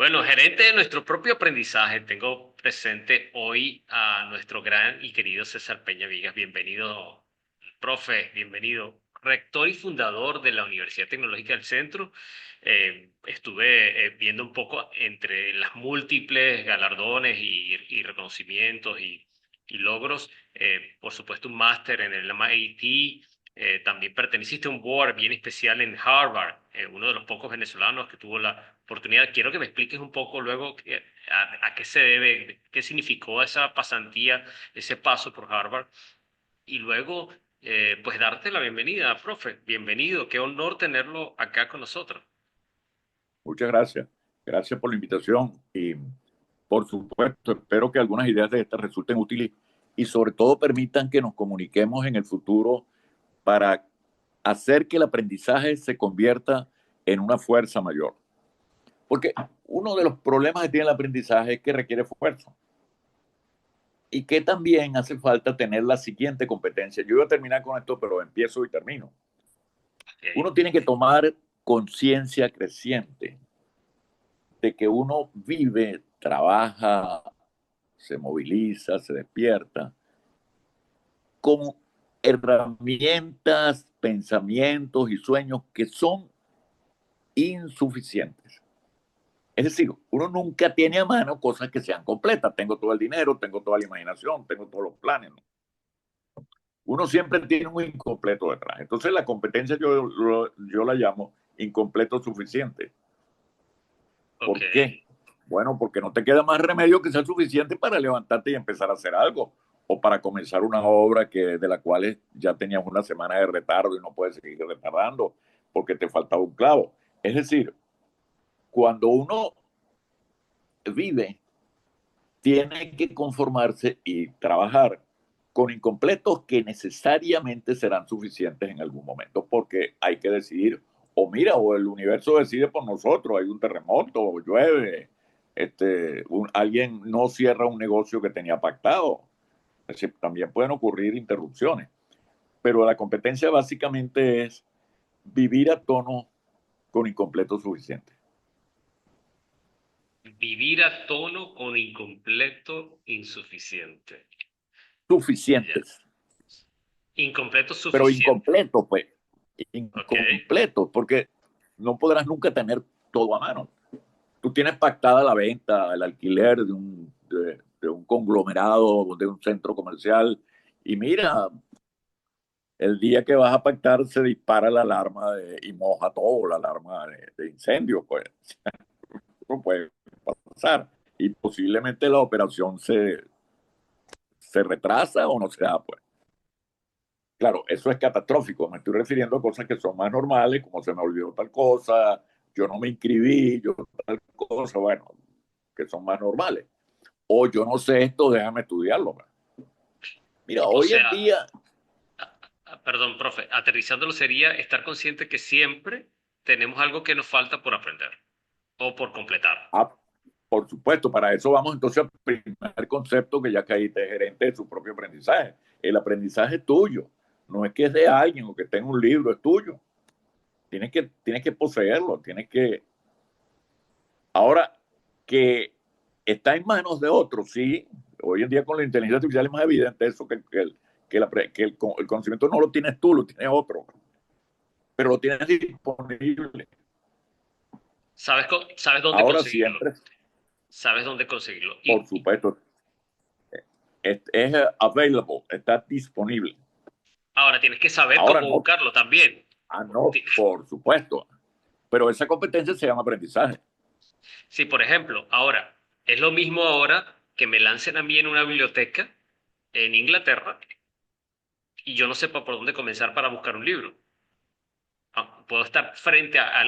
Bueno, gerente de nuestro propio aprendizaje, tengo presente hoy a nuestro gran y querido César Peña Vigas. Bienvenido, profe, bienvenido. Rector y fundador de la Universidad Tecnológica del Centro. Estuve viendo un poco entre las múltiples galardones y reconocimientos y logros. Por supuesto, un máster en el MIT. También perteneciste a un board bien especial en Harvard, uno de los pocos venezolanos que tuvo la oportunidad. Quiero que me expliques un poco luego a qué se debe, qué significó esa pasantía, ese paso por Harvard. Y luego, pues darte la bienvenida, profe. Bienvenido, qué honor tenerlo acá con nosotros. Muchas gracias. Gracias por la invitación y por supuesto espero que algunas ideas de estas resulten útiles y sobre todo permitan que nos comuniquemos en el futuro para hacer que el aprendizaje se convierta en una fuerza mayor. Porque uno de los problemas que tiene el aprendizaje es que requiere fuerza y que también hace falta tener la siguiente competencia. Yo voy a terminar con esto, pero empiezo y termino. Ok. Uno tiene que tomar conciencia creciente de que uno vive, trabaja, se moviliza, se despierta, con herramientas, pensamientos y sueños que son insuficientes. Es decir, uno nunca tiene a mano cosas que sean completas. Tengo todo el dinero, tengo toda la imaginación, tengo todos los planes. ¿No? Uno siempre tiene un incompleto detrás. Entonces la competencia yo la llamo incompleto suficiente. Ok. ¿Por qué? Bueno, porque no te queda más remedio que ser suficiente para levantarte y empezar a hacer algo o para comenzar una obra de la cual ya tenías una semana de retardo y no puedes seguir retardando porque te faltaba un clavo. Es decir, cuando uno vive, tiene que conformarse y trabajar con incompletos que necesariamente serán suficientes en algún momento porque hay que decidir o mira, o el universo decide por nosotros, hay un terremoto, o llueve, alguien no cierra un negocio que tenía pactado. Es decir, también pueden ocurrir interrupciones, pero la competencia básicamente es vivir a tono con incompleto suficiente. Vivir a tono con incompleto insuficiente. Ya. Suficientes, Incompleto pero suficiente. incompleto, pues, Ok. incompleto, porque no podrás nunca tener todo a mano. Tú tienes pactada la venta, el alquiler de un conglomerado, de un centro comercial, y mira, el día que vas a pactar se dispara la alarma y moja todo, la alarma de incendio, pues no puede pasar. Y posiblemente la operación se retrasa o no se da, pues. Claro, eso es catastrófico. Me estoy refiriendo a cosas que son más normales, como se me olvidó tal cosa, yo no me inscribí, yo tal cosa, bueno, que son más normales. O yo no sé esto, déjame estudiarlo. Mira, O hoy en sea, día, perdón, profe, aterrizándolo sería estar consciente que siempre tenemos algo que nos falta por aprender o por completar. ah, por supuesto, para eso vamos entonces al primer concepto que ya caíste, gerente de su propio aprendizaje. El aprendizaje es tuyo, no es que es de alguien o que tenga un libro, es tuyo. Tienes que poseerlo, tienes que... Ahora, que está en manos de otros, sí. Hoy en día con la inteligencia artificial es más evidente eso, que el conocimiento no lo tienes tú, lo tiene otro, pero lo tienes disponible. ¿Sabes dónde Ahora conseguirlo? siempre, ¿Sabes dónde conseguirlo? por supuesto, es available, está disponible. Ahora tienes que saber Ahora cómo no, buscarlo también. no, Ti- por supuesto, pero esa competencia se llama aprendizaje. Si, por ejemplo, ahora es lo mismo ahora que me lancen a mí en una biblioteca en Inglaterra y yo no sepa por dónde comenzar para buscar un libro. Puedo estar frente a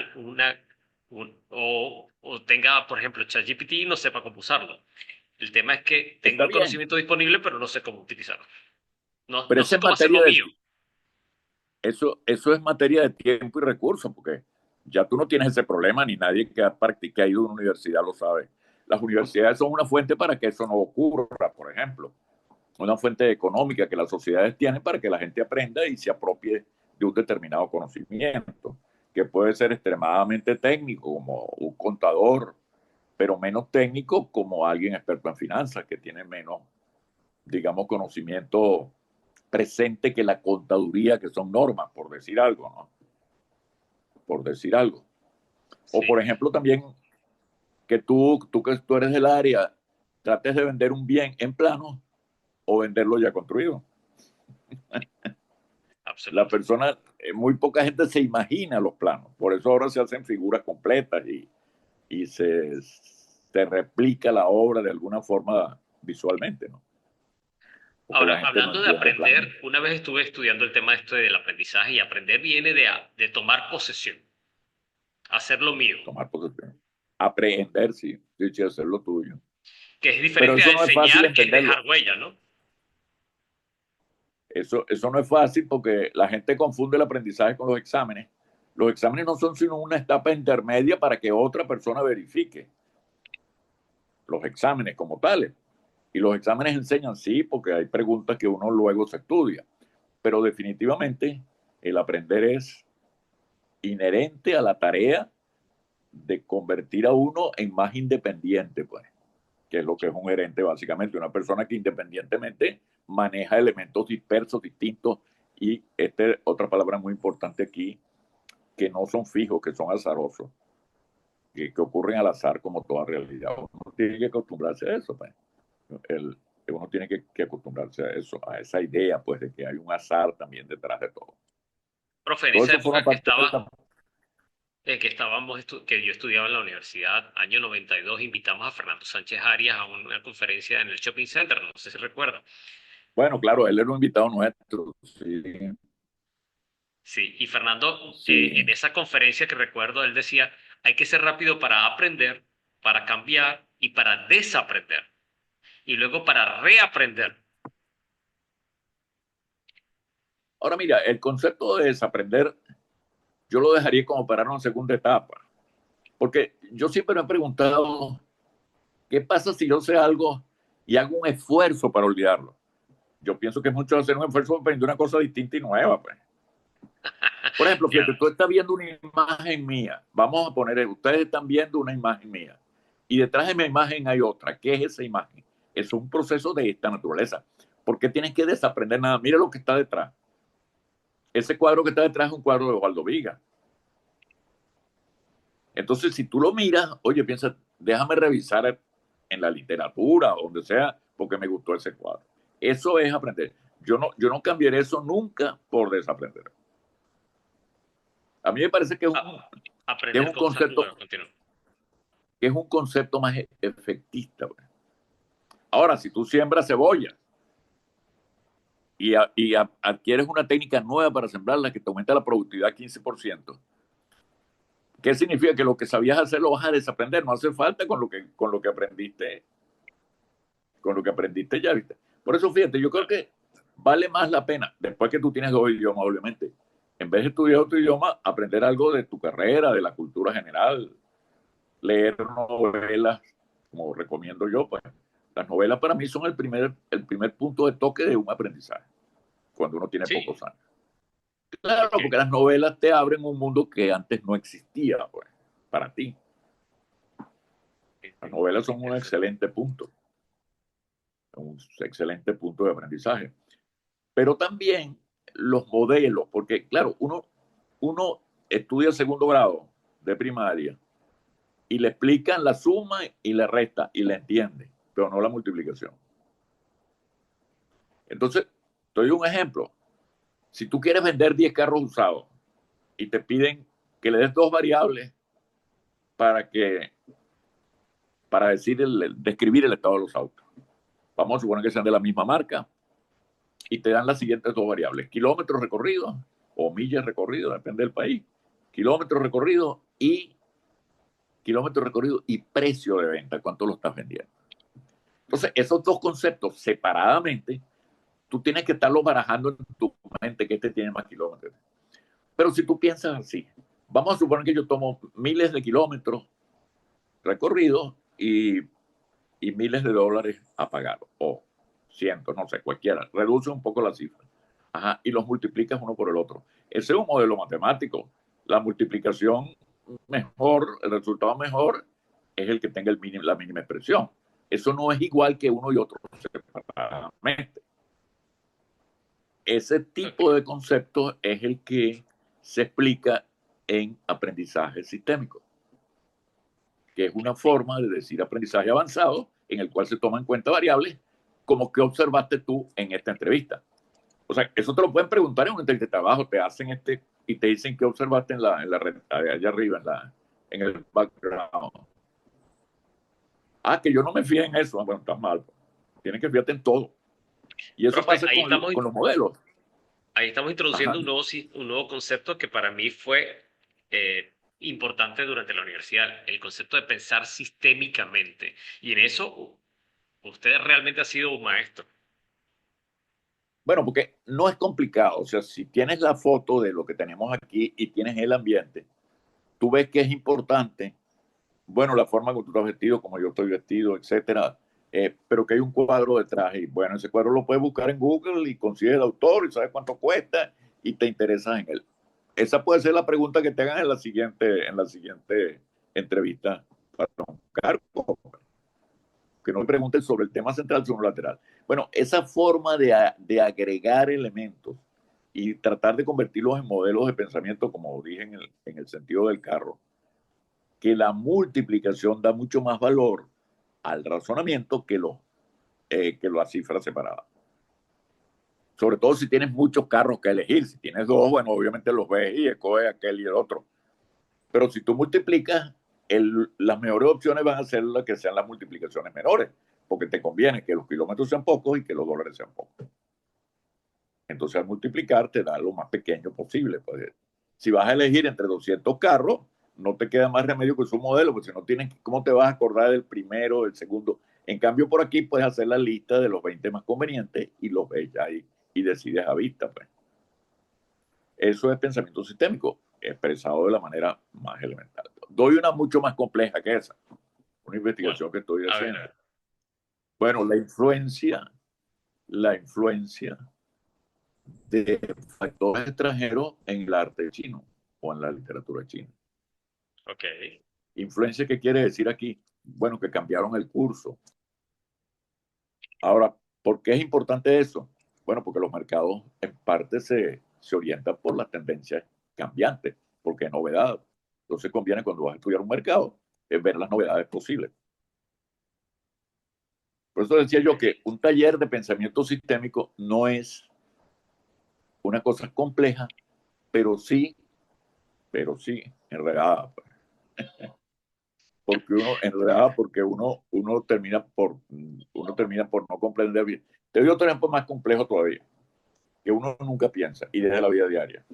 o tenga, por ejemplo, ChatGPT y no sepa cómo usarlo. El tema es que tengo Está el bien, conocimiento disponible, pero no sé cómo utilizarlo. No, pero no esa sé es cómo hacerlo materia de, mío. eso es materia de tiempo y recursos, porque ya tú no tienes ese problema, ni nadie que ha ido a una universidad lo sabe. Las universidades son una fuente para que eso no ocurra, por ejemplo, una fuente económica que las sociedades tienen para que la gente aprenda y se apropie de un determinado conocimiento, que puede ser extremadamente técnico, como un contador, pero menos técnico como alguien experto en finanzas, que tiene menos, digamos, conocimiento presente que la contaduría, que son normas, por decir algo, ¿no? Por decir algo. O, Sí, por ejemplo, también que tú eres del área, trates de vender un bien en plano o venderlo ya construido. La absoluto. persona, muy poca gente se imagina los planos, por eso ahora se hacen figuras completas y se replica la obra de alguna forma visualmente, ¿no? Porque Ahora, la gente no hablando de entiende planos. aprender, una vez estuve estudiando el tema este del aprendizaje y aprender viene de tomar posesión, hacer lo mío, Tomar posesión. Aprender, sí, sí, sí, hacer lo tuyo. que es Pero diferente a eso no es fácil enseñar, que es entenderlo. dejar huella, ¿no? Eso no es fácil porque la gente confunde el aprendizaje con los exámenes. Los exámenes no son sino una etapa intermedia para que otra persona verifique los exámenes como tales. Y los exámenes enseñan, sí, porque hay preguntas que uno luego se estudia. Pero definitivamente el aprender es inherente a la tarea de convertir a uno en más independiente, pues, que es lo que es un gerente básicamente, una persona que independientemente maneja elementos dispersos, distintos, y otra palabra muy importante aquí, que no son fijos, que son azarosos, que ocurren al azar como toda realidad. Uno tiene que acostumbrarse a eso, pues. El, Uno tiene que acostumbrarse a eso, a esa idea, pues, de que hay un azar también detrás de todo. Profe, en Todo esa eso forma época que parte de estaba, la... que yo estudiaba en la universidad, año 92, invitamos a Fernando Sánchez Arias a una conferencia en el Shopping Center, no sé si recuerda. Bueno, claro, él era un invitado nuestro, sí, Sí, y Fernando, en sí. esa conferencia que recuerdo, él decía, hay que ser rápido para aprender, para cambiar y para desaprender, y luego para reaprender. Ahora mira, el concepto de desaprender, yo lo dejaría como para una segunda etapa, porque yo siempre me he preguntado, ¿qué pasa si yo sé algo y hago un esfuerzo para olvidarlo? Yo pienso que es mucho hacer un esfuerzo para aprender una cosa distinta y nueva, pues. Por ejemplo, Ya, fíjate, tú estás viendo una imagen mía. Vamos a poner, ustedes están viendo una imagen mía. Y detrás de mi imagen hay otra. ¿Qué es esa imagen? Es un proceso de esta naturaleza. ¿Por qué tienes que desaprender nada? Mira lo que está detrás. Ese cuadro que está detrás es un cuadro de Osvaldo Viga. Entonces, si tú lo miras, oye, piensa, déjame revisar en la literatura, donde sea, porque me gustó ese cuadro. Eso es aprender. Yo no cambiaré eso nunca por desaprender. A mí me parece que a- que es aprender un cosas. concepto Bueno, continúo. que es un concepto más efectista. Ahora, si tú siembras cebolla y adquieres una técnica nueva para sembrarla que te aumenta la productividad 15%, ¿qué significa? Que lo que sabías hacer lo vas a desaprender, no hace falta con lo que aprendiste ya, ¿viste? Por eso, fíjate, yo creo Claro. que vale más la pena, después que tú tienes dos idiomas, obviamente, en vez de estudiar otro idioma, aprender algo de tu carrera, de la cultura general, leer novelas, como recomiendo yo, pues las novelas para mí son el primer punto de toque de un aprendizaje, cuando uno tiene Sí, pocos años. Claro, ok. porque las novelas te abren un mundo que antes no existía, pues, para ti. Las novelas son un excelente punto de aprendizaje. Pero también los modelos, porque claro, uno estudia segundo grado de primaria y le explican la suma y la resta y la entiende, pero no la multiplicación. Entonces, te doy un ejemplo. Si tú quieres vender 10 carros usados y te piden que le des dos variables para que para describir el estado de los autos. Vamos a suponer que sean de la misma marca y te dan las siguientes dos variables: kilómetros recorridos o millas recorridas, depende del país. Kilómetros recorridos y precio de venta, cuánto lo estás vendiendo. Entonces, esos dos conceptos separadamente, tú tienes que estarlos barajando en tu mente, que este tiene más kilómetros. Pero si tú piensas así, vamos a suponer que yo tomo miles de kilómetros recorridos y miles de dólares a pagar, o cientos, no sé, cualquiera. Reduce un poco la cifra. Ajá, y los multiplicas uno por el otro. Ese es un modelo matemático. La multiplicación mejor, el resultado mejor, es el que tenga la mínima expresión. Eso no es igual que uno y otro separadamente. Ese Ok, tipo de concepto es el que se explica en aprendizaje sistémico, que es una forma de decir aprendizaje avanzado en el cual se toman en cuenta variables como que observaste tú en esta entrevista. O sea, eso te lo pueden preguntar en un entrevista de trabajo, te hacen y te dicen que observaste en la red, allá arriba, en el background. Ah, que yo no me fijé en eso. Bueno, está mal. Tienes que fijarte en todo. Y eso profe, pasa con los modelos. ahí estamos introduciendo Ajá. un nuevo concepto que para mí fue importante durante la universidad, el concepto de pensar sistémicamente. Y en eso usted realmente ha sido un maestro. Bueno, porque no es complicado. O sea, si tienes la foto de lo que tenemos aquí y tienes el ambiente, tú ves que es importante, bueno, la forma como tú estás vestido, como yo estoy vestido, etcétera, pero que hay un cuadro detrás. Y bueno, ese cuadro lo puedes buscar en Google y consigues el autor y sabes cuánto cuesta y te interesas en él. Esa puede ser la pregunta que te hagan en la siguiente entrevista para un cargo, que no me pregunten sobre el tema central, sino lateral. Bueno, esa forma de agregar elementos y tratar de convertirlos en modelos de pensamiento, como dije en el sentido del carro, que la multiplicación da mucho más valor al razonamiento que las cifras separadas. Sobre todo si tienes muchos carros que elegir. Si tienes dos, bueno, obviamente los ves y escoges aquel y el otro. Pero si tú multiplicas, las mejores opciones van a ser las que sean las multiplicaciones menores, porque te conviene que los kilómetros sean pocos y que los dólares sean pocos. Entonces, al multiplicar, te da lo más pequeño posible. Pues, si vas a elegir entre 200 carros, no te queda más remedio que su modelo, porque si no tienes, ¿cómo te vas a acordar del primero, del segundo? En cambio, por aquí puedes hacer la lista de los 20 más convenientes y los ves ya ahí y decides a vista. Pues. Eso es pensamiento sistémico, expresado de la manera más elemental. Doy una mucho más compleja que esa, una ¿Cuál? investigación que estoy A ver, a haciendo. ver. Bueno, la influencia de factores extranjeros en el arte chino o en la literatura china. Ok. ¿Influencia qué quiere decir aquí? Bueno, que cambiaron el curso. Ahora, ¿por qué es importante eso? Bueno, porque los mercados en parte se orientan por las tendencias cambiantes, porque es novedad. Entonces conviene cuando vas a estudiar un mercado, es ver las novedades posibles. Por eso decía yo que un taller de pensamiento sistémico no es una cosa compleja, pero sí, enredada. Porque uno termina por no comprender bien. Te doy otro ejemplo más complejo todavía, que uno nunca piensa y desde la vida diaria.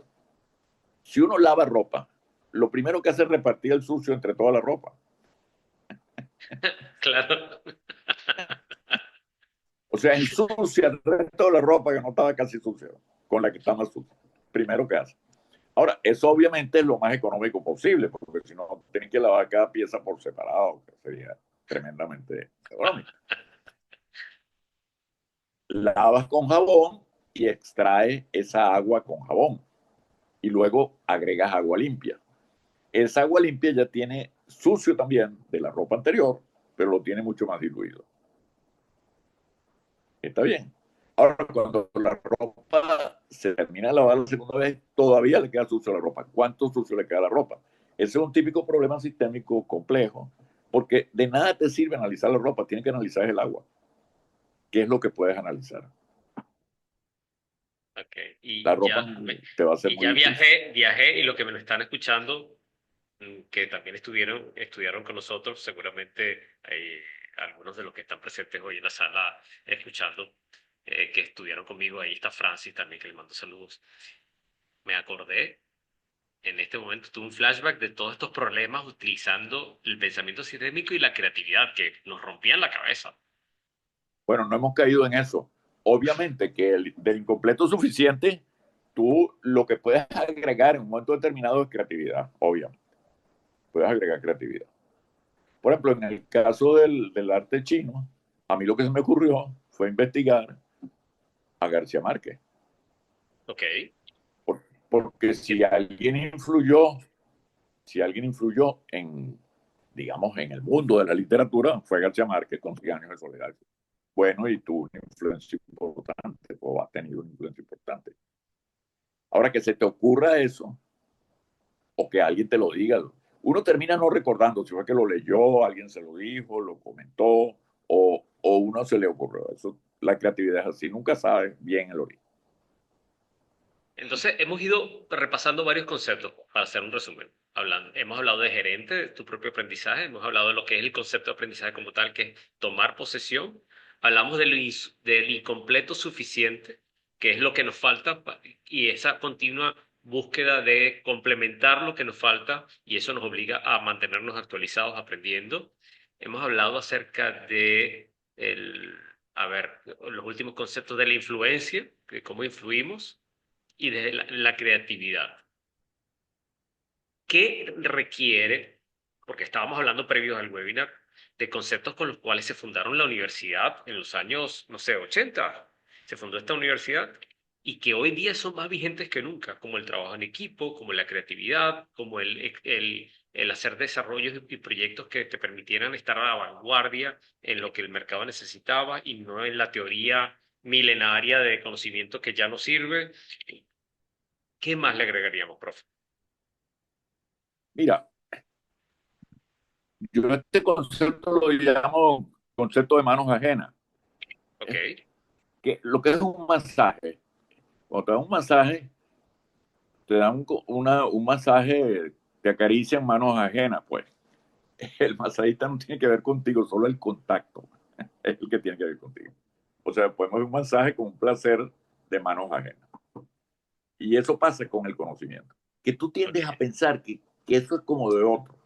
Si uno lava ropa, lo primero que hace es repartir el sucio entre toda la ropa. Claro. O sea, ensucia el resto de la ropa que no estaba casi sucia, con la que está más sucia. Primero que hace. Ahora, eso obviamente es lo más económico posible, porque si no, tienen que lavar cada pieza por separado, que sería tremendamente económico. Lavas con jabón y extraes esa agua con jabón. Y luego agregas agua limpia. Esa agua limpia ya tiene sucio también de la ropa anterior, pero lo tiene mucho más diluido. Está bien. Ahora, cuando la ropa se termina de lavar la segunda vez, todavía le queda sucio a la ropa. ¿Cuánto sucio le queda a la ropa? Ese es un típico problema sistémico complejo, porque de nada te sirve analizar la ropa, tienes que analizar el agua. ¿Qué es lo que puedes analizar? Ok. La ropa te va a ser Y muy ya difícil. viajé y lo que me lo están escuchando, que también estudiaron con nosotros, seguramente algunos de los que están presentes hoy en la sala escuchando, que estudiaron conmigo, ahí está Francis también, que le mando saludos. Me acordé, en este momento tuve un flashback de todos estos problemas utilizando el pensamiento sistémico y la creatividad que nos rompían la cabeza. Bueno, no hemos caído en eso. Obviamente que del incompleto suficiente, tú lo que puedes agregar en un momento determinado es creatividad, obviamente. Puedes agregar creatividad. Por ejemplo, en el caso del arte chino, a mí lo que se me ocurrió fue investigar a García Márquez. Ok. Porque Que- si alguien influyó digamos, en el mundo de la literatura fue García Márquez con 100 años de soledad. Bueno, y tuvo una influencia importante, o ha tenido una influencia importante. Ahora que se te ocurra eso, o que alguien te lo diga, uno termina no recordando si fue que lo leyó, alguien se lo dijo, lo comentó, o uno se le ocurrió. Eso, la creatividad es así, nunca sabes bien el origen. Entonces, hemos ido repasando varios conceptos para hacer un resumen. Hemos hablado de gerente, de tu propio aprendizaje, hemos hablado de lo que es el concepto de aprendizaje como tal, que es tomar posesión. Hablamos del incompleto suficiente, que es lo que nos falta, y esa continua búsqueda de complementar lo que nos falta, y eso nos obliga a mantenernos actualizados, aprendiendo. Hemos hablado acerca de a ver, los últimos conceptos de la influencia, de cómo influimos y de la creatividad. ¿Qué requiere? Porque estábamos hablando previos al webinar de conceptos con los cuales se fundaron la universidad en los años, no sé, 80. Se fundó esta universidad y que hoy día son más vigentes que nunca, como el trabajo en equipo, como la creatividad, como el hacer desarrollos y proyectos que te permitieran estar a la vanguardia en lo que el mercado necesitaba y no en la teoría milenaria de conocimiento que ya no sirve. ¿Qué más le agregaríamos, profe? Mira, yo este concepto lo llamo concepto de manos ajenas. Ok, Es que lo que es un masaje, cuando te dan un masaje, te dan un masaje, te acarician manos ajenas, pues. El masajista no tiene que ver contigo, solo el contacto es el que tiene que ver contigo. O sea, podemos ver un masaje con un placer de manos ajenas. Y eso pasa con el conocimiento. Que tú tiendes a ok. pensar que eso es como de otro.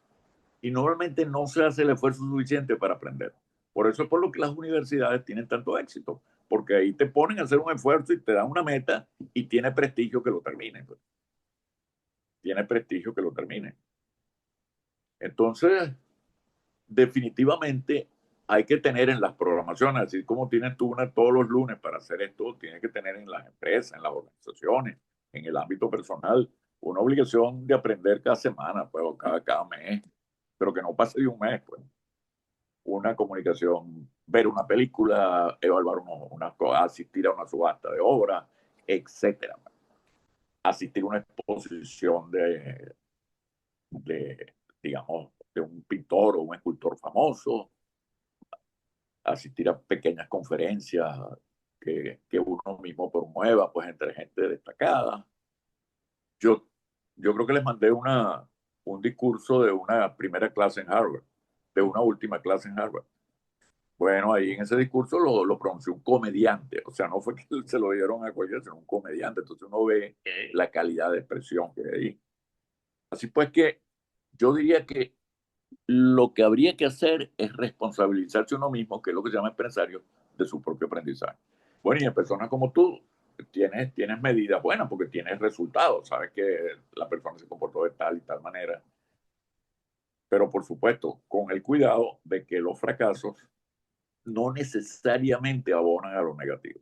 Y normalmente no se hace el esfuerzo suficiente para aprender. Por eso es por lo que las universidades tienen tanto éxito. Porque ahí te ponen a hacer un esfuerzo y te dan una meta y tiene prestigio que lo termine. Pues. Tiene prestigio que lo termine. Entonces, definitivamente hay que tener en las programaciones, así como tienes tú una todos los lunes para hacer esto, tienes que tener en las empresas, en las organizaciones, en el ámbito personal, una obligación de aprender cada semana, pues, o cada mes, pero que no pase de un mes, pues. Una comunicación, ver una película, evaluar una asistir a una subasta de obra, etcétera. Asistir a una exposición de, digamos, de un pintor o un escultor famoso, asistir a pequeñas conferencias que uno mismo promueva, pues entre gente destacada. Yo, yo creo que les mandé un discurso de una primera clase en Harvard, de una última clase en Harvard. Bueno, ahí en ese discurso lo pronunció un comediante, o sea, no fue que se lo dieron a cualquiera, sino un comediante. Entonces uno ve Ok. la calidad de expresión que hay ahí. Así pues que yo diría que lo que habría que hacer es responsabilizarse uno mismo, que es lo que se llama empresario, de su propio aprendizaje. Bueno, y en personas como tú, tienes medidas buenas porque tienes resultados, sabes que la persona se comportó de tal y tal manera, pero por supuesto, con el cuidado de que los fracasos no necesariamente abonan a lo negativo.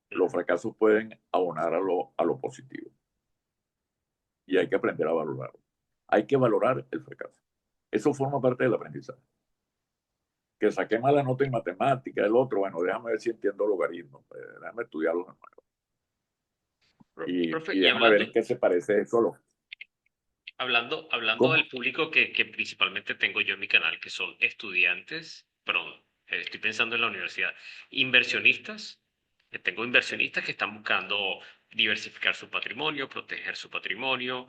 Los fracasos pueden abonar a lo positivo y hay que aprender a valorarlo. Hay que valorar el fracaso. Eso forma parte del aprendizaje. Que saqué mala nota en matemática, el otro, bueno, déjame ver si entiendo logaritmos, pues, déjame estudiarlos de nuevo. Profe, Y y déjame ver en qué se parece eso. hablando ¿Cómo? del público que principalmente tengo yo en mi canal, que son estudiantes, perdón, estoy pensando en la universidad, inversionistas, que tengo inversionistas que están buscando diversificar su patrimonio, proteger su patrimonio,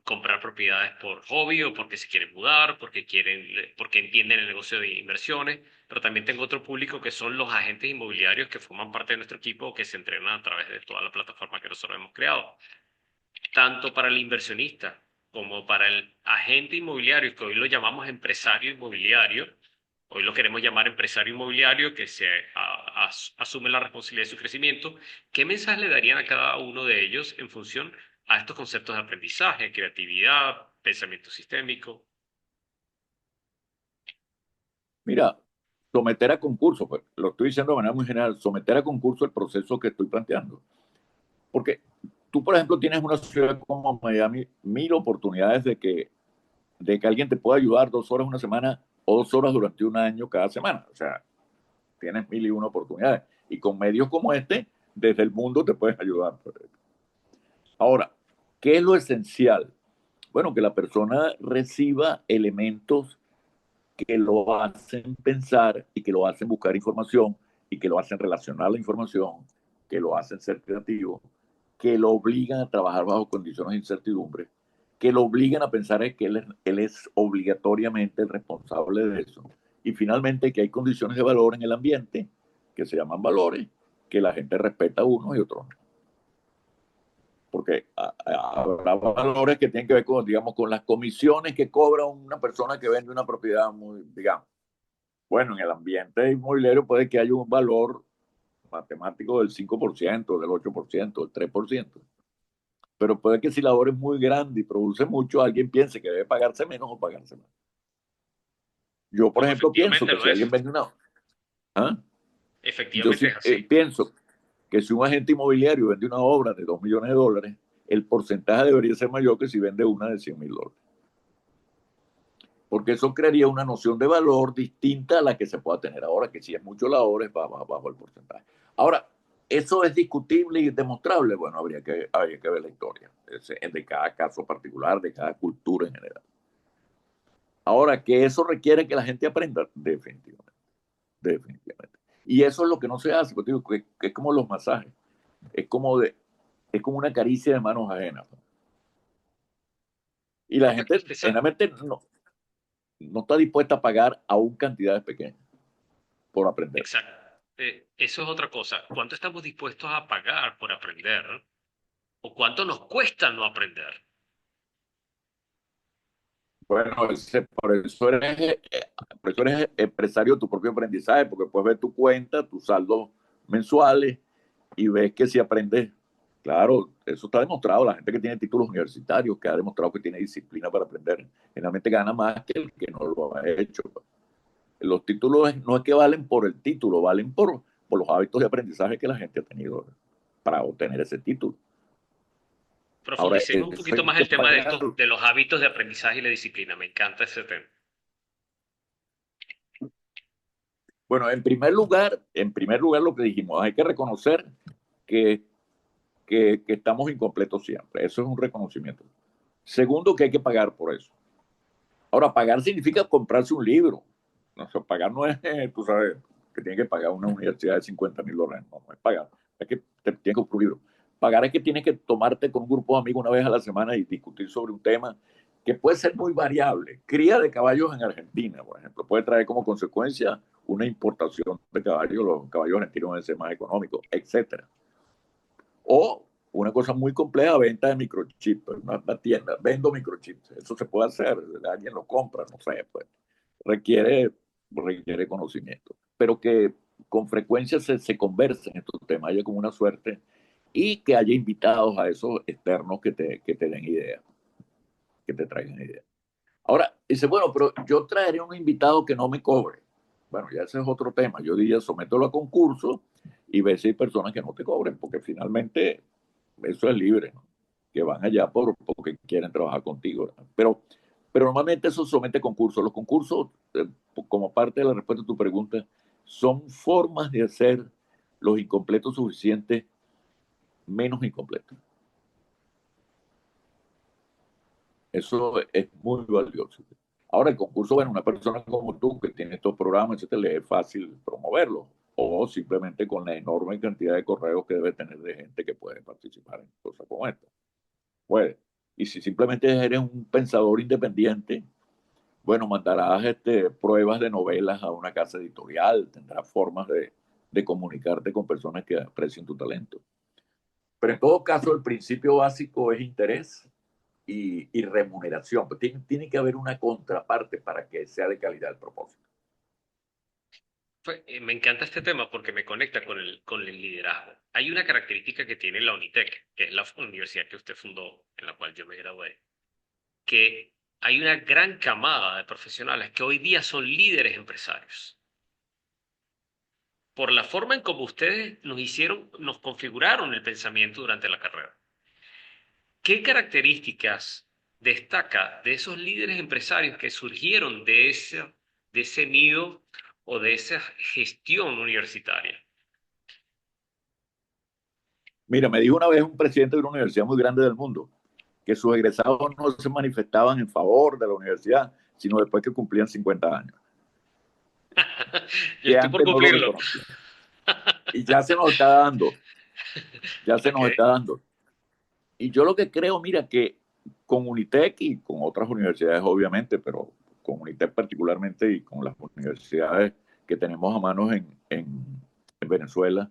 comprar propiedades por hobby o porque se quieren mudar, porque entienden el negocio de inversiones, pero también tengo otro público que son los agentes inmobiliarios que forman parte de nuestro equipo, que se entrenan a través de toda la plataforma que nosotros hemos creado tanto para el inversionista como para el agente inmobiliario, que hoy lo llamamos empresario inmobiliario, hoy lo queremos llamar empresario inmobiliario, que asume la responsabilidad de su crecimiento. ¿Qué mensaje le darían a cada uno de ellos en función a estos conceptos de aprendizaje, creatividad, pensamiento sistémico? Mira, someter a concurso, pues, lo estoy diciendo de manera muy general, someter a concurso el proceso que estoy planteando. Porque tú, por ejemplo, tienes una ciudad como Miami, mil oportunidades de que de que alguien te pueda ayudar 2 horas una semana o 2 horas durante un año cada semana. O sea, tienes mil y una oportunidades. Y con medios como este, desde el mundo te puedes ayudar. Ahora, ¿qué es lo esencial? Bueno, que la persona reciba elementos que lo hacen pensar y que lo hacen buscar información y que lo hacen relacionar la información, que lo hacen ser creativo, que lo obligan a trabajar bajo condiciones de incertidumbre, que lo obligan a pensar que él es obligatoriamente el responsable de eso. Y finalmente que hay condiciones de valor en el ambiente que se llaman valores, que la gente respeta unos y otros no. Porque habrá valores que tienen que ver con, digamos, con las comisiones que cobra una persona que vende una propiedad muy, digamos. Bueno, en el ambiente inmobiliario puede que haya un valor matemático del 5%, del 8%, del 3%. Pero puede que si la obra es muy grande y produce mucho, alguien piense que debe pagarse menos o pagarse más. Yo, por No, ejemplo, pienso efectivamente que lo si alguien es. vende una... ¿Ah? Yo Efectivamente sí es así. pienso que si un agente inmobiliario vende una obra de 2 millones de dólares, el porcentaje debería ser mayor que si vende una de 100 mil dólares. Porque eso crearía una noción de valor distinta a la que se pueda tener ahora, que si es mucho la obra es bajo el porcentaje. Ahora, ¿eso es discutible y demostrable? Bueno, habría que ver la historia es de cada caso particular, de cada cultura en general. Ahora, que eso requiere que la gente aprenda, definitivamente, definitivamente. Y eso es lo que no se hace, porque digo, que es como los masajes, es como, es como una caricia de manos ajenas, ¿no? Y la gente generalmente no está dispuesta a pagar aún cantidades pequeñas por aprender. Exacto. Eso es otra cosa. ¿Cuánto estamos dispuestos a pagar por aprender? ¿O cuánto nos cuesta no aprender? Bueno, por eso eres empresario de tu propio aprendizaje, porque puedes ver tu cuenta, tus saldos mensuales y ves que si aprendes, claro, eso está demostrado. La gente que tiene títulos universitarios, que ha demostrado que tiene disciplina para aprender, generalmente gana más que el que no lo ha hecho. Los títulos no es que valen por el título, valen por los hábitos de aprendizaje que la gente ha tenido para obtener ese título. Ahora, Profundicemos un eso poquito hay más que el tema de pagar. esto, de los hábitos de aprendizaje y la disciplina. Me encanta ese tema. Bueno, en primer lugar lo que dijimos, hay que reconocer que, que estamos incompletos siempre. Eso es un reconocimiento. Segundo, que hay que pagar por eso. Ahora, pagar significa comprarse un libro. No, o sea, pagar no es, tú sabes, que tiene que pagar una universidad de 50.000 dólares. No, no es pagar. Es que te tienes que comprar un libro. Pagar es que tienes que tomarte con un grupo de amigos una vez a la semana y discutir sobre un tema que puede ser muy variable. Cría de caballos en Argentina, por ejemplo, puede traer como consecuencia una importación de caballos, los caballos argentinos deben ser más económicos, etcétera. O una cosa muy compleja, venta de microchips, una tienda, vendo microchips. Eso se puede hacer, alguien lo compra, no sé, pues requiere, requiere conocimiento. Pero que con frecuencia se conversen estos temas, haya como una suerte y que haya invitados a esos externos que te den ideas, que te traigan ideas. Ahora, dice, bueno, pero yo traeré un invitado que no me cobre. Bueno, ya ese es otro tema. Yo diría, somételo a concurso y ve si hay personas que no te cobren, porque finalmente eso es libre, ¿no? Que van allá porque quieren trabajar contigo, ¿verdad? Pero normalmente eso somete a concursos. Los concursos, como parte de la respuesta a tu pregunta, son formas de hacer los incompletos suficientes menos incompletos. Eso es muy valioso. Ahora, el concurso, bueno, una persona como tú que tiene estos programas, etcétera, le es fácil promoverlo. O simplemente con la enorme cantidad de correos que debe tener de gente que puede participar en cosas como esta. Puede. Y si simplemente eres un pensador independiente, bueno, mandarás pruebas de novelas a una casa editorial, tendrás formas de comunicarte con personas que aprecien tu talento. Pero en todo caso, el principio básico es interés y remuneración. Pues tiene que haber una contraparte para que sea de calidad el propósito. Me encanta este tema porque me conecta con el liderazgo. Hay una característica que tiene la Unitec, que es la universidad que usted fundó, en la cual yo me gradué, que hay una gran camada de profesionales que hoy día son líderes empresarios. Por la forma en como ustedes nos hicieron, nos configuraron el pensamiento durante la carrera. ¿Qué características destaca de esos líderes empresarios que surgieron de ese nido o de esa gestión universitaria? Mira, me dijo una vez un presidente de una universidad muy grande del mundo que sus egresados no se manifestaban en favor de la universidad, sino después que cumplían 50 años, Yo que estoy por antes no lo cumplirlo. reconocían. Y ya se nos está dando, ya se Ok. nos está dando. Y yo lo que creo, mira, que con Unitec y con otras universidades, obviamente, pero con Unitec particularmente y con las universidades que tenemos a manos en Venezuela,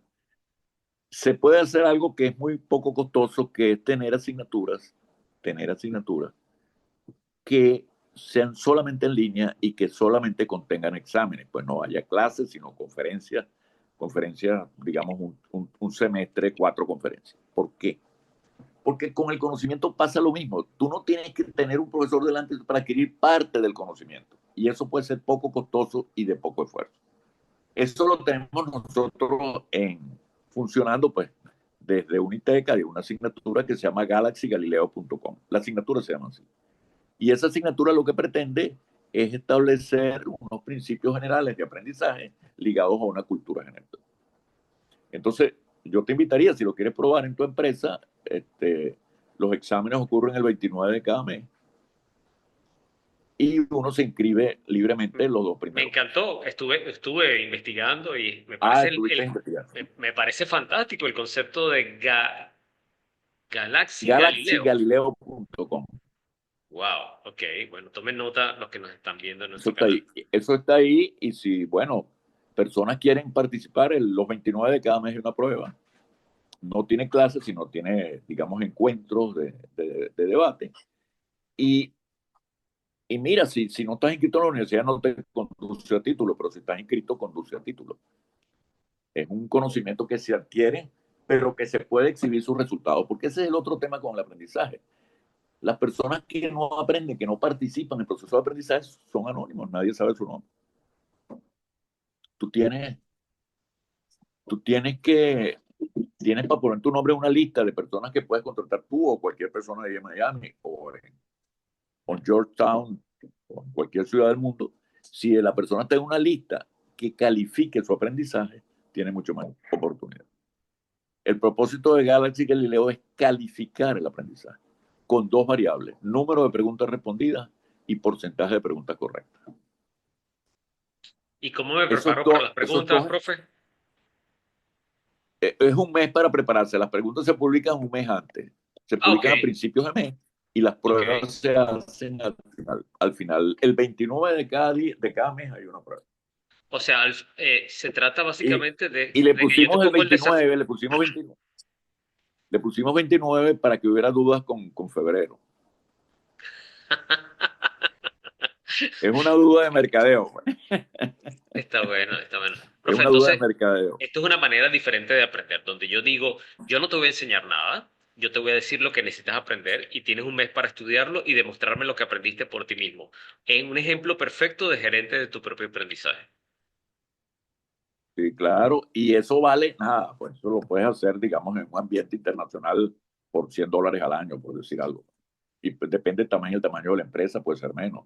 se puede hacer algo que es muy poco costoso, que es tener asignaturas que sean solamente en línea y que solamente contengan exámenes, pues no haya clases, sino conferencias, digamos, un semestre, 4 conferencias. ¿Por qué? Porque con el conocimiento pasa lo mismo. Tú no tienes que tener un profesor delante para adquirir parte del conocimiento. Y eso puede ser poco costoso y de poco esfuerzo. Eso lo tenemos nosotros funcionando, pues, desde Uniteca, de una asignatura que se llama galaxygalileo.com. La asignatura se llama así. Y esa asignatura lo que pretende es establecer unos principios generales de aprendizaje ligados a una cultura general. Entonces, yo te invitaría, si lo quieres probar en tu empresa, los exámenes ocurren el 29 de cada mes y uno se inscribe libremente los dos Me primeros meses. encantó, estuve investigando y me Ah, parece estuviste investigando. me parece fantástico el concepto de Galaxy Galileo. galaxygalileo.com. Wow, ok, bueno, tomen nota los que nos están viendo en Eso nuestro está canal. ahí. Eso está ahí y si, bueno, personas quieren participar, los 29 de cada mes hay una prueba. No tiene clases, sino tiene, digamos, encuentros de debate. Y, y mira, si no estás inscrito en la universidad, no te conduce a título, pero si estás inscrito, conduce a título. Es un conocimiento que se adquiere, pero que se puede exhibir sus resultados, porque ese es el otro tema con el aprendizaje. Las personas que no aprenden, que no participan en el proceso de aprendizaje, son anónimos, nadie sabe su nombre. Tú tienes, tú tienes para poner tu nombre en una lista de personas que puedes contratar tú o cualquier persona de Miami o Georgetown o en cualquier ciudad del mundo. Si la persona está en una lista que califique su aprendizaje, tiene mucho más oportunidad. El propósito de Galaxy Galileo es calificar el aprendizaje con dos variables: número de preguntas respondidas y porcentaje de preguntas correctas. ¿Y cómo me Esos preparo para dos, las esos preguntas, dos profe? es un mes para prepararse. Las preguntas se publican un mes antes, se Ah, ok, publican a principios de mes y las ok. pruebas se hacen al final. Al final, el 29 de cada mes hay una prueba. O sea, se trata Y, básicamente y le de que yo te pusimos el pongo el desafío. 29, le pusimos 29 para que hubiera dudas con febrero. Es una duda de mercadeo, pues. Está bueno, está bueno. Es Profe, una duda entonces, de mercadeo. esto es una manera diferente de aprender, donde yo digo, yo no te voy a enseñar nada, yo te voy a decir lo que necesitas aprender y tienes un mes para estudiarlo y demostrarme lo que aprendiste por ti mismo. En un ejemplo perfecto de gerente de tu propio aprendizaje. Sí, claro, y eso vale nada, pues eso lo puedes hacer, digamos, en un ambiente internacional por $100 al año, por decir algo. Y pues, depende del tamaño de la empresa, puede ser menos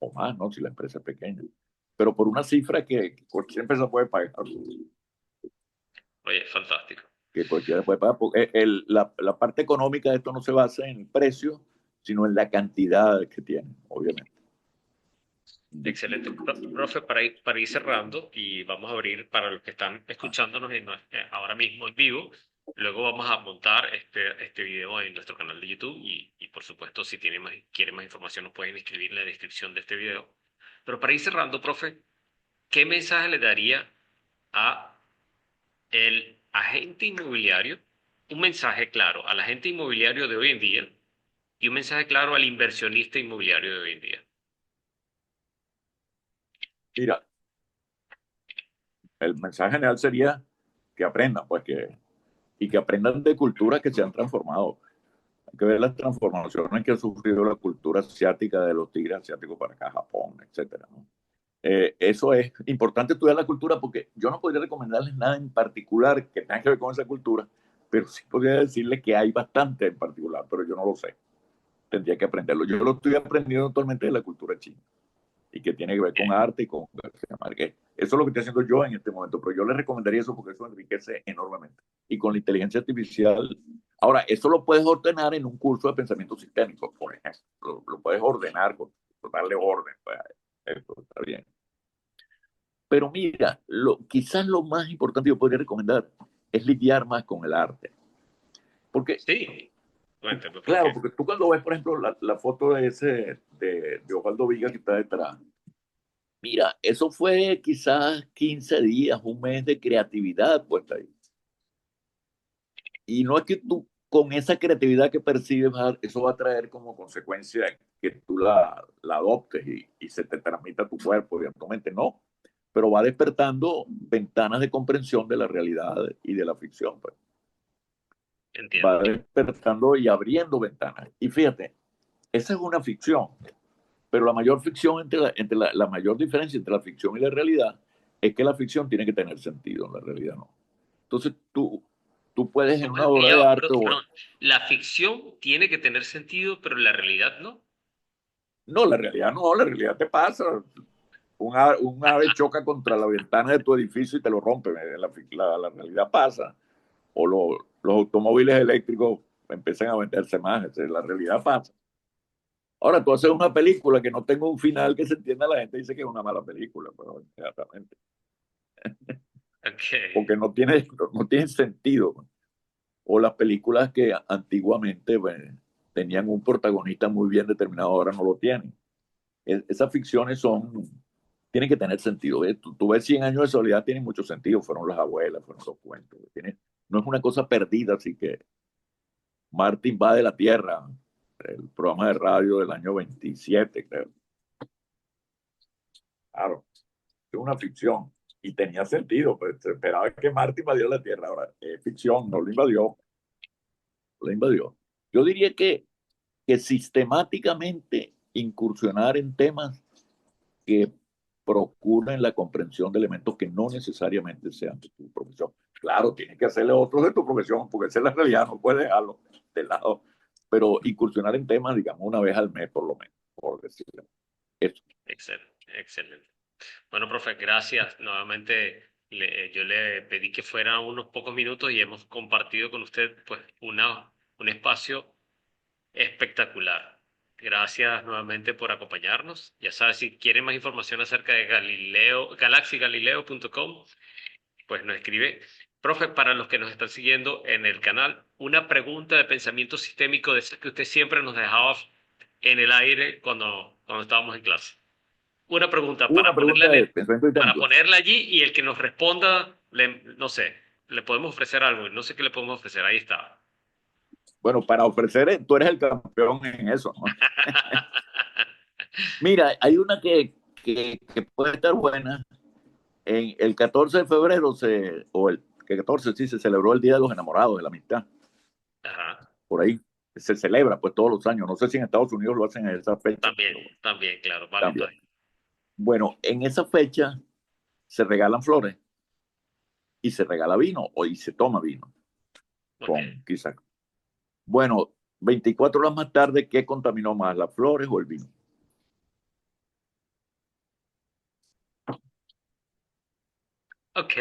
o más, ¿no? Si la empresa es pequeña. Pero por una cifra que cualquier empresa puede pagar, Oye, fantástico. que cualquiera puede pagar, porque la parte económica de esto no se basa en el precio, sino en la cantidad que tiene, obviamente. Excelente. Profe, para ir cerrando y vamos a abrir para los que están escuchándonos ahora mismo en vivo, luego vamos a montar este video en nuestro canal de YouTube y por supuesto si quieren más información nos pueden escribir en la descripción de este video. Pero para ir cerrando, profe, ¿qué mensaje le daría a el agente inmobiliario? Un mensaje claro al agente inmobiliario de hoy en día y un mensaje claro al inversionista inmobiliario de hoy en día. Mira, el mensaje general sería que aprendan, pues y que aprendan de culturas que se han transformado. Hay que ver las transformaciones que ha sufrido la cultura asiática de los tigres asiáticos para acá, Japón, etcétera, ¿no? Eso es importante estudiar la cultura porque yo no podría recomendarles nada en particular que tenga que ver con esa cultura, pero sí podría decirles que hay bastante en particular, pero yo no lo sé. tendría que aprenderlo. Yo lo estoy aprendiendo actualmente de la cultura china y que tiene que ver con arte y con García Márquez. Eso es lo que estoy haciendo yo en este momento, pero yo le recomendaría eso porque eso enriquece enormemente. Y con la inteligencia artificial, ahora, eso lo puedes ordenar en un curso de pensamiento sistémico, por ejemplo. Lo puedes ordenar, darle orden. Pues, eso está bien. Pero mira, quizás lo más importante que yo podría recomendar es lidiar más con el arte. Porque, Sí, cuéntame por claro, qué. porque tú cuando ves, por ejemplo, la foto de Osvaldo Viga que está detrás, mira, eso fue quizás 15 días, un mes de creatividad puesta ahí. Y no es que tú, con esa creatividad que percibes, eso va a traer como consecuencia que tú la adoptes y se te transmita a tu cuerpo, evidentemente no. Pero va despertando ventanas de comprensión de la realidad y de la ficción. Pues. Entiendo. Va despertando y abriendo ventanas. Y fíjate, esa es una ficción, pero la mayor ficción la mayor diferencia entre la ficción y la realidad es que la ficción tiene que tener sentido, la realidad no. Entonces tú puedes en una obra Ya de va, arte o perdón. La ficción tiene que tener sentido, pero la realidad no. no, la realidad no, la realidad te pasa. Un ave choca contra la ventana de tu edificio y te lo rompe. La realidad pasa. O los automóviles eléctricos empiezan a venderse más. La realidad pasa. Ahora, tú haces una película que no tenga un final que se entienda, la gente dice que es una mala película, pero exactamente. Ok, Porque no tiene sentido. O las películas que antiguamente bueno, tenían un protagonista muy bien determinado, ahora no lo tienen. Esas ficciones tienen que tener sentido. ¿Eh? Tú ves 100 años de soledad, tienen mucho sentido. Fueron las abuelas, fueron los cuentos. No es una cosa perdida, así que Martin va de la Tierra, el programa de radio del año 27, creo. Claro, es una ficción. Y tenía sentido, pues se esperaba que Martin invadiera la Tierra. Ahora, es ficción, no lo invadió, lo invadió. Yo diría que sistemáticamente incursionar en temas que procuren la comprensión de elementos que no necesariamente sean de tu profesión. Claro, tienes que hacerle otros de tu profesión, porque esa es la realidad, no puedes dejarlo de lado. Pero incursionar en temas, digamos, una vez al mes, por lo menos, por decirlo. Eso. excelente, excelente. Bueno, profe, gracias. Nuevamente yo le pedí que fueran unos pocos minutos y hemos compartido con usted pues un espacio espectacular. Gracias nuevamente por acompañarnos. Ya sabes, si quieren más información acerca de Galileo, galaxygalileo.com, pues nos escribe. Profe, para los que nos están siguiendo en el canal, una pregunta de pensamiento sistémico de esas que usted siempre nos dejaba en el aire cuando estábamos en clase. Una pregunta Una pregunta de pensamiento para sistémico. ponerla allí y el que nos responda, no sé, le podemos ofrecer algo. No sé qué le podemos ofrecer. Ahí está. Bueno, para ofrecer, tú eres el campeón en eso, ¿no? Mira, hay una que puede estar buena. En el 14 de febrero, o el que 14 sí, se celebró el Día de los Enamorados, de la Amistad. Ajá. Por ahí se celebra pues todos los años. No sé si en Estados Unidos lo hacen en esa fecha, También, pero también, claro. también. Valentine. Bueno, en esa fecha se regalan flores y se regala vino y se toma vino Ok. con quizás. Bueno, 24 horas más tarde, ¿qué contaminó más, las flores o el vino? Ok.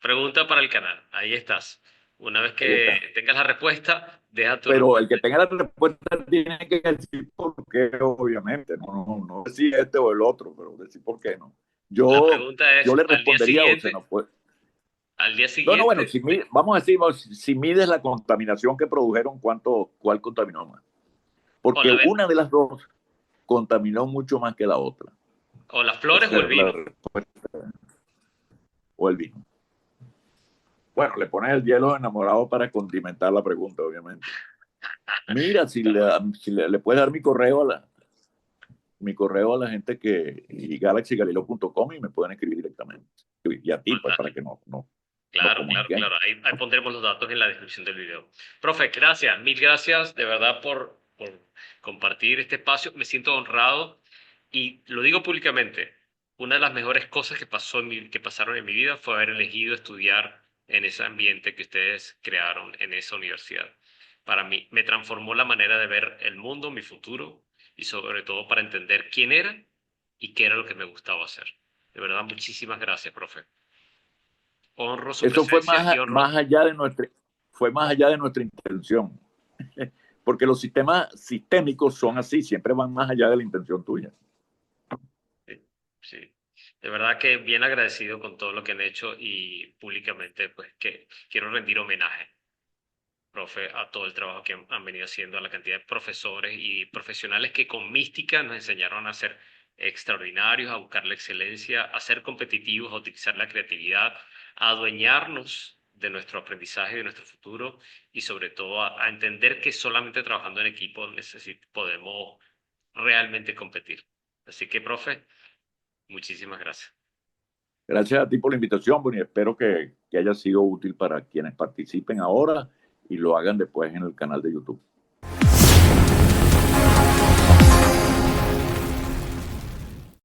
Pregunta para el canal. Ahí estás. Una vez Ahí que está. tengas la respuesta, deja tu Pero el respuesta. que tenga la respuesta tiene que decir por qué, obviamente. No decir este o el otro, pero decir por qué no. La Yo, pregunta yo es, le respondería, o sea, no puede. al día No, no, bueno, siguiente, vamos a decir, si mides la contaminación que produjeron, ¿cuál contaminó más? o, Porque la, una de las dos contaminó mucho más que la otra. o las flores o Esa el es la vino. respuesta. O el vino. Bueno, le pones el hielo enamorado para condimentar la pregunta, obviamente. Mira, Está bueno. si le puedes dar mi correo a la gente y galaxygalileo.com y me pueden escribir directamente. Y a ti, pues, para Fantástico. que nos Claro, claro, comuniquemos. claro. Ahí pondremos los datos en la descripción del video. Profe, gracias, mil gracias de verdad por compartir este espacio. Me siento honrado y lo digo públicamente. Una de las mejores cosas que pasaron en mi vida fue haber elegido estudiar en ese ambiente que ustedes crearon en esa universidad. para mí. Me transformó la manera de ver el mundo, mi futuro y sobre todo para entender quién era y qué era lo que me gustaba hacer. De verdad, muchísimas gracias, profe. Honro su Eso fue presencia y honro. fue más allá de nuestra intención, porque los sistemas sistémicos son así, siempre van más allá de la intención tuya. Sí, sí. De verdad que bien agradecido con todo lo que han hecho y públicamente pues que quiero rendir homenaje, profe, a todo el trabajo que han venido haciendo, a la cantidad de profesores y profesionales que con mística nos enseñaron a ser extraordinarios, a buscar la excelencia, a ser competitivos, a utilizar la creatividad, a adueñarnos de nuestro aprendizaje, de nuestro futuro y sobre todo a entender que solamente trabajando en equipo podemos realmente competir. Así que, profe, muchísimas gracias. Gracias a ti por la invitación, bueno, y espero que haya sido útil para quienes participen ahora y lo hagan después en el canal de YouTube.